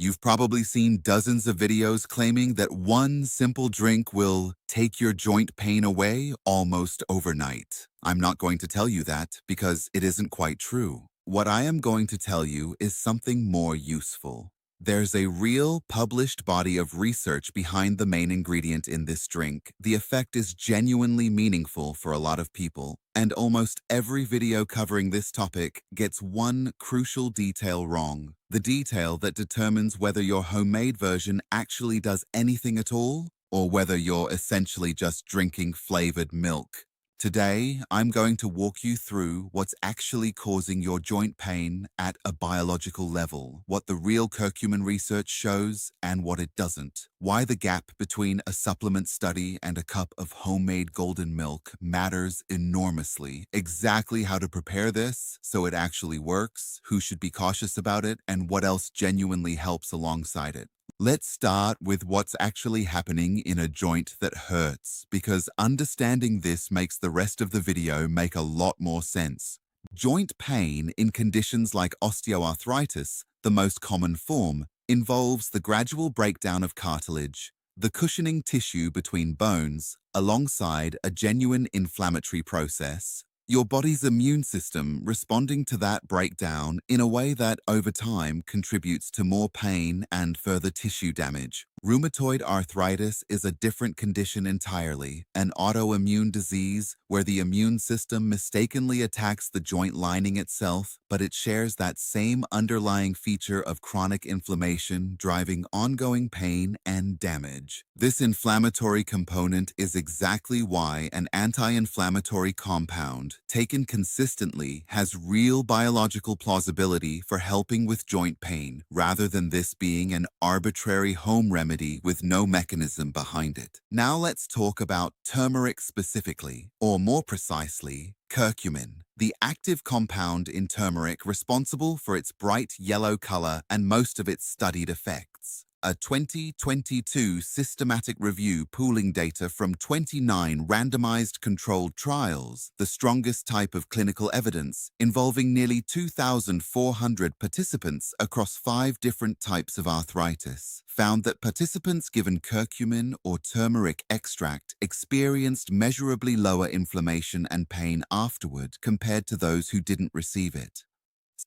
You've probably seen dozens of videos claiming that one simple drink will take your joint pain away almost overnight. I'm not going to tell you that because it isn't quite true. What I am going to tell you is something more useful. There's a real published body of research behind the main ingredient in this drink. The effect is genuinely meaningful for a lot of people, and almost every video covering this topic gets one crucial detail wrong. The detail that determines whether your homemade version actually does anything at all, or whether you're essentially just drinking flavored milk. Today, I'm going to walk you through what's actually causing your joint pain at a biological level, what the real curcumin research shows and what it doesn't, why the gap between a supplement study and a cup of homemade golden milk matters enormously, exactly how to prepare this so it actually works, who should be cautious about it, and what else genuinely helps alongside it. Let's start with what's actually happening in a joint that hurts, because understanding this makes the rest of the video make a lot more sense. Joint pain in conditions like osteoarthritis, the most common form, involves the gradual breakdown of cartilage, the cushioning tissue between bones, alongside a genuine inflammatory process. Your body's immune system responding to that breakdown in a way that, over time, contributes to more pain and further tissue damage. Rheumatoid arthritis is a different condition entirely, an autoimmune disease where the immune system mistakenly attacks the joint lining itself, but it shares that same underlying feature of chronic inflammation driving ongoing pain and damage. This inflammatory component is exactly why an anti-inflammatory compound, taken consistently, has real biological plausibility for helping with joint pain, rather than this being an arbitrary home remedy with no mechanism behind it. Now let's talk about turmeric specifically, or more precisely, curcumin, the active compound in turmeric responsible for its bright yellow color and most of its studied effects. A 2022 systematic review pooling data from 29 randomized controlled trials, the strongest type of clinical evidence, involving nearly 2,400 participants across 5 different types of arthritis, found that participants given curcumin or turmeric extract experienced measurably lower inflammation and pain afterward compared to those who didn't receive it.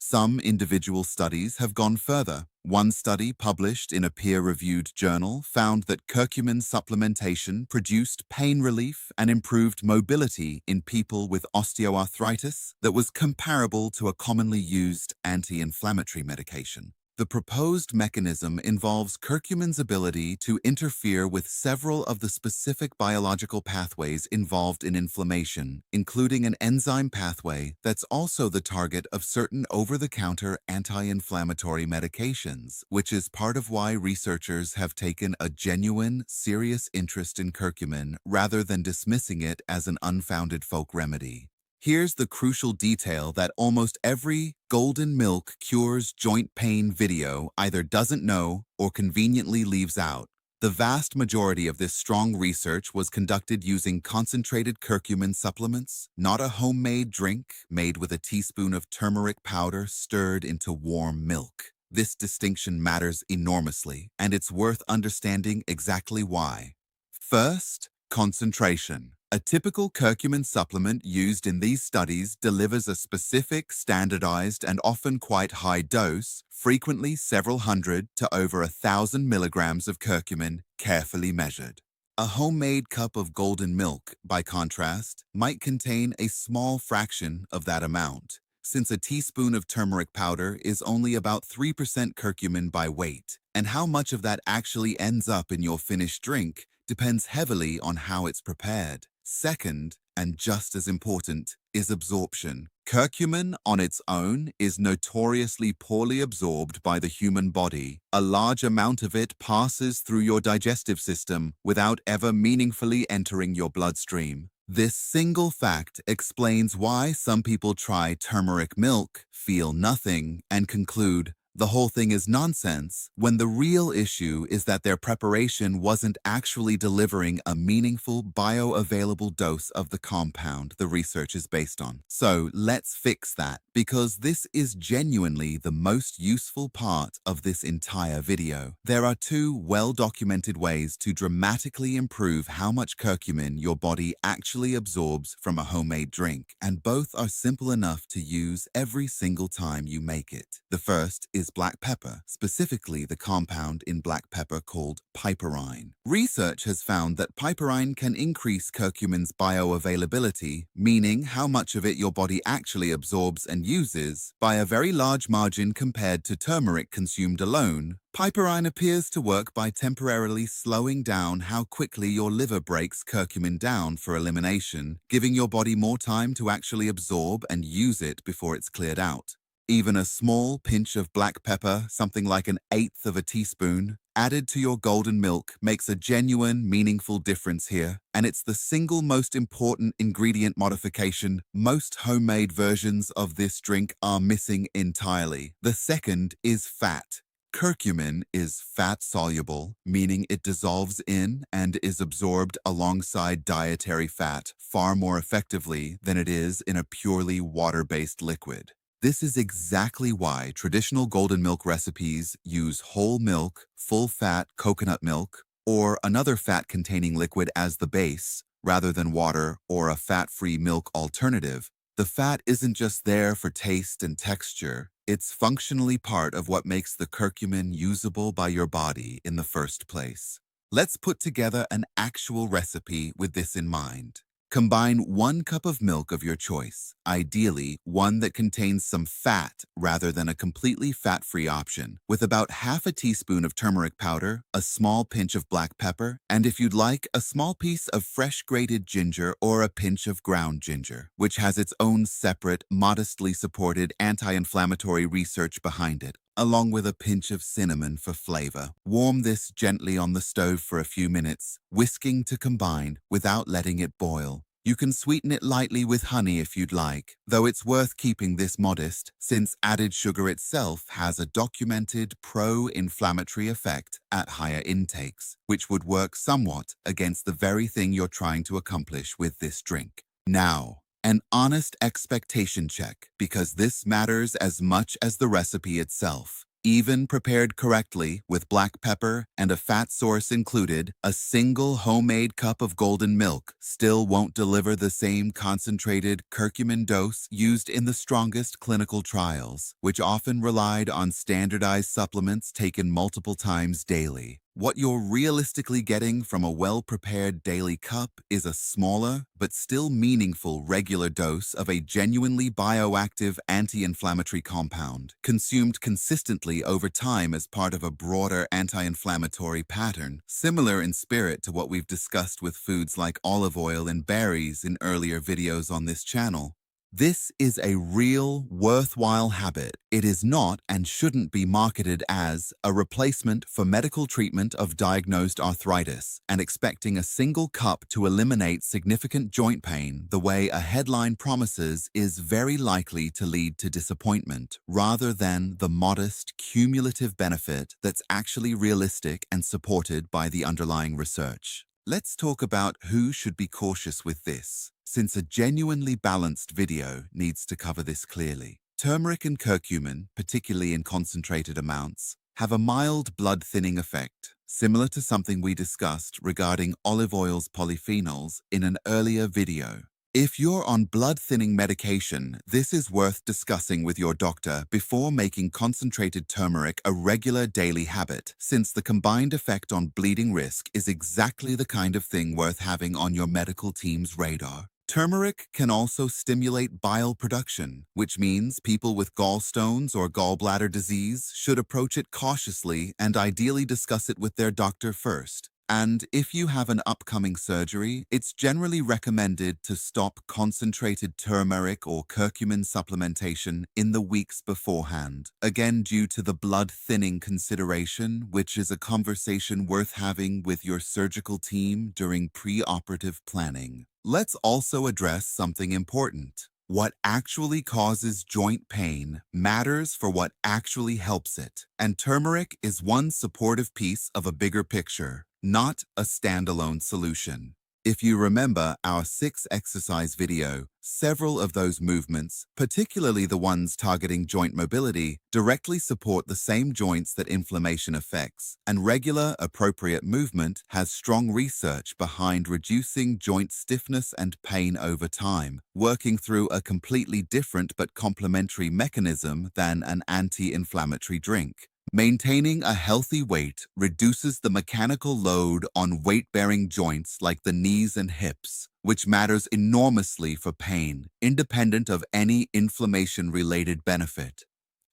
Some individual studies have gone further. One study published in a peer-reviewed journal found that curcumin supplementation produced pain relief and improved mobility in people with osteoarthritis that was comparable to a commonly used anti-inflammatory medication. The proposed mechanism involves curcumin's ability to interfere with several of the specific biological pathways involved in inflammation, including an enzyme pathway that's also the target of certain over-the-counter anti-inflammatory medications, which is part of why researchers have taken a genuine, serious interest in curcumin rather than dismissing it as an unfounded folk remedy. Here's the crucial detail that almost every golden milk cures joint pain video either doesn't know or conveniently leaves out. The vast majority of this strong research was conducted using concentrated curcumin supplements, not a homemade drink made with a teaspoon of turmeric powder stirred into warm milk. This distinction matters enormously, and it's worth understanding exactly why. First, concentration. A typical curcumin supplement used in these studies delivers a specific, standardized, and often quite high dose, frequently several hundred to over 1,000 milligrams of curcumin, carefully measured. A homemade cup of golden milk, by contrast, might contain a small fraction of that amount, since a teaspoon of turmeric powder is only about 3% curcumin by weight, and how much of that actually ends up in your finished drink depends heavily on how it's prepared. Second, and just as important, is absorption. Curcumin on its own is notoriously poorly absorbed by the human body. A large amount of it passes through your digestive system without ever meaningfully entering your bloodstream. This single fact explains why some people try turmeric milk, feel nothing, and conclude, the whole thing is nonsense when the real issue is that their preparation wasn't actually delivering a meaningful bioavailable dose of the compound the research is based on. So let's fix that, because this is genuinely the most useful part of this entire video. There are two well-documented ways to dramatically improve how much curcumin your body actually absorbs from a homemade drink, and both are simple enough to use every single time you make it. The first is black pepper, specifically the compound in black pepper called piperine. Research has found that piperine can increase curcumin's bioavailability, meaning how much of it your body actually absorbs and uses, by a very large margin compared to turmeric consumed alone. Piperine appears to work by temporarily slowing down how quickly your liver breaks curcumin down for elimination, giving your body more time to actually absorb and use it before it's cleared out. Even a small pinch of black pepper, something like 1/8 of a teaspoon, added to your golden milk makes a genuine, meaningful difference here, and it's the single most important ingredient modification most homemade versions of this drink are missing entirely. The second is fat. Curcumin is fat-soluble, meaning it dissolves in and is absorbed alongside dietary fat far more effectively than it is in a purely water-based liquid. This is exactly why traditional golden milk recipes use whole milk, full-fat coconut milk, or another fat-containing liquid as the base, rather than water or a fat-free milk alternative. The fat isn't just there for taste and texture, it's functionally part of what makes the curcumin usable by your body in the first place. Let's put together an actual recipe with this in mind. Combine 1 cup of milk of your choice, ideally one that contains some fat rather than a completely fat-free option, with about half a teaspoon of turmeric powder, a small pinch of black pepper, and if you'd like, a small piece of fresh grated ginger or a pinch of ground ginger, which has its own separate, modestly supported anti-inflammatory research behind it, along with a pinch of cinnamon for flavor. Warm this gently on the stove for a few minutes, whisking to combine without letting it boil. You can sweeten it lightly with honey if you'd like, though it's worth keeping this modest since added sugar itself has a documented pro-inflammatory effect at higher intakes, which would work somewhat against the very thing you're trying to accomplish with this drink. Now, an honest expectation check, because this matters as much as the recipe itself. Even prepared correctly, with black pepper and a fat source included, a single homemade cup of golden milk still won't deliver the same concentrated curcumin dose used in the strongest clinical trials, which often relied on standardized supplements taken multiple times daily. What you're realistically getting from a well-prepared daily cup is a smaller, but still meaningful regular dose of a genuinely bioactive anti-inflammatory compound, consumed consistently over time as part of a broader anti-inflammatory pattern, similar in spirit to what we've discussed with foods like olive oil and berries in earlier videos on this channel. This is a real, worthwhile habit. It is not and shouldn't be marketed as a replacement for medical treatment of diagnosed arthritis, and expecting a single cup to eliminate significant joint pain the way a headline promises is very likely to lead to disappointment, rather than the modest, cumulative benefit that's actually realistic and supported by the underlying research. Let's talk about who should be cautious with this, since a genuinely balanced video needs to cover this clearly. Turmeric and curcumin, particularly in concentrated amounts, have a mild blood-thinning effect, similar to something we discussed regarding olive oil's polyphenols in an earlier video. If you're on blood-thinning medication, this is worth discussing with your doctor before making concentrated turmeric a regular daily habit, since the combined effect on bleeding risk is exactly the kind of thing worth having on your medical team's radar. Turmeric can also stimulate bile production, which means people with gallstones or gallbladder disease should approach it cautiously and ideally discuss it with their doctor first. And if you have an upcoming surgery, it's generally recommended to stop concentrated turmeric or curcumin supplementation in the weeks beforehand, again due to the blood-thinning consideration, which is a conversation worth having with your surgical team during pre-operative planning. Let's also address something important. What actually causes joint pain matters for what actually helps it, and turmeric is one supportive piece of a bigger picture, not a standalone solution. If you remember our 6 exercise video, several of those movements, particularly the ones targeting joint mobility, directly support the same joints that inflammation affects, and regular, appropriate movement has strong research behind reducing joint stiffness and pain over time, working through a completely different but complementary mechanism than an anti-inflammatory drink. Maintaining a healthy weight reduces the mechanical load on weight-bearing joints like the knees and hips, which matters enormously for pain, independent of any inflammation-related benefit.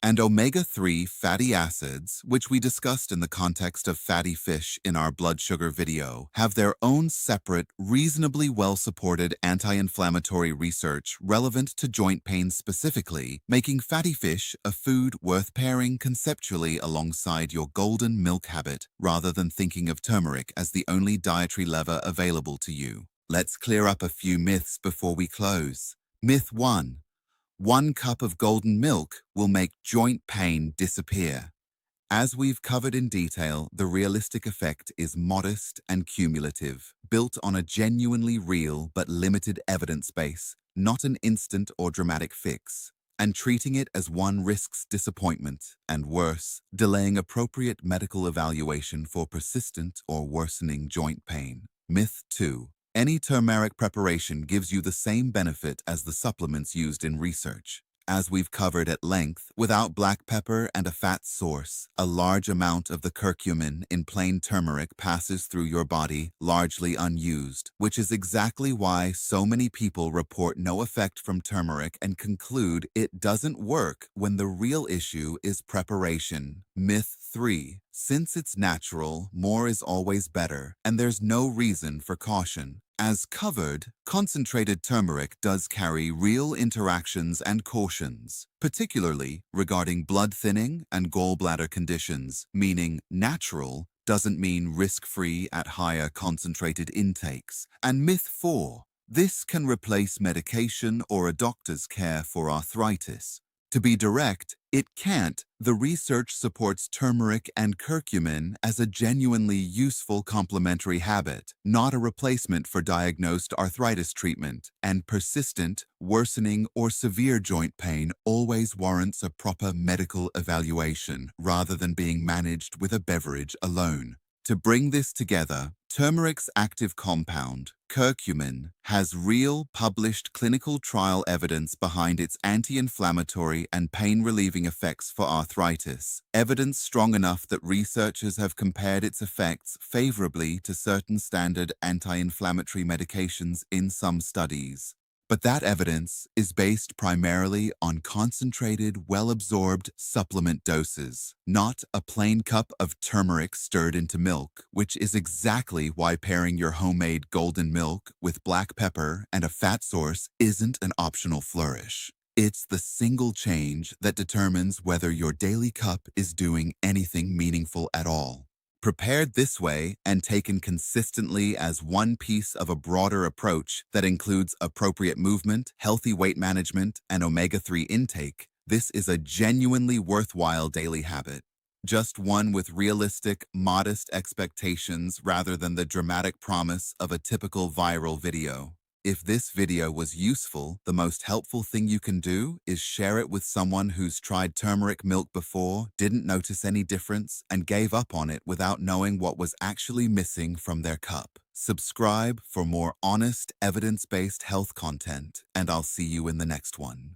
And omega-3 fatty acids, which we discussed in the context of fatty fish in our blood sugar video, have their own separate, reasonably well-supported anti-inflammatory research relevant to joint pain specifically, making fatty fish a food worth pairing conceptually alongside your golden milk habit rather than thinking of turmeric as the only dietary lever available to you. Let's clear up a few myths before we close. Myth 1. 1 cup of golden milk will make joint pain disappear. As we've covered in detail, the realistic effect is modest and cumulative, built on a genuinely real but limited evidence base, not an instant or dramatic fix. And treating it as one risks disappointment, and worse, delaying appropriate medical evaluation for persistent or worsening joint pain. Myth 2. Any turmeric preparation gives you the same benefit as the supplements used in research. As we've covered at length, without black pepper and a fat source, a large amount of the curcumin in plain turmeric passes through your body, largely unused, which is exactly why so many people report no effect from turmeric and conclude it doesn't work when the real issue is preparation. Myth 3. Since it's natural, more is always better, and there's no reason for caution. As covered, concentrated turmeric does carry real interactions and cautions, particularly regarding blood thinning and gallbladder conditions, meaning natural doesn't mean risk-free at higher concentrated intakes. And myth 4, this can replace medication or a doctor's care for arthritis. To be direct, it can't. The research supports turmeric and curcumin as a genuinely useful complementary habit, not a replacement for diagnosed arthritis treatment, and persistent, worsening, or severe joint pain always warrants a proper medical evaluation rather than being managed with a beverage alone. To bring this together, turmeric's active compound, curcumin, has real published clinical trial evidence behind its anti-inflammatory and pain-relieving effects for arthritis, evidence strong enough that researchers have compared its effects favorably to certain standard anti-inflammatory medications in some studies. But that evidence is based primarily on concentrated, well-absorbed supplement doses, not a plain cup of turmeric stirred into milk, which is exactly why pairing your homemade golden milk with black pepper and a fat source isn't an optional flourish. It's the single change that determines whether your daily cup is doing anything meaningful at all. Prepared this way and taken consistently as one piece of a broader approach that includes appropriate movement, healthy weight management, and omega-3 intake, this is a genuinely worthwhile daily habit. Just one with realistic, modest expectations rather than the dramatic promise of a typical viral video. If this video was useful, the most helpful thing you can do is share it with someone who's tried turmeric milk before, didn't notice any difference, and gave up on it without knowing what was actually missing from their cup. Subscribe for more honest, evidence-based health content, and I'll see you in the next one.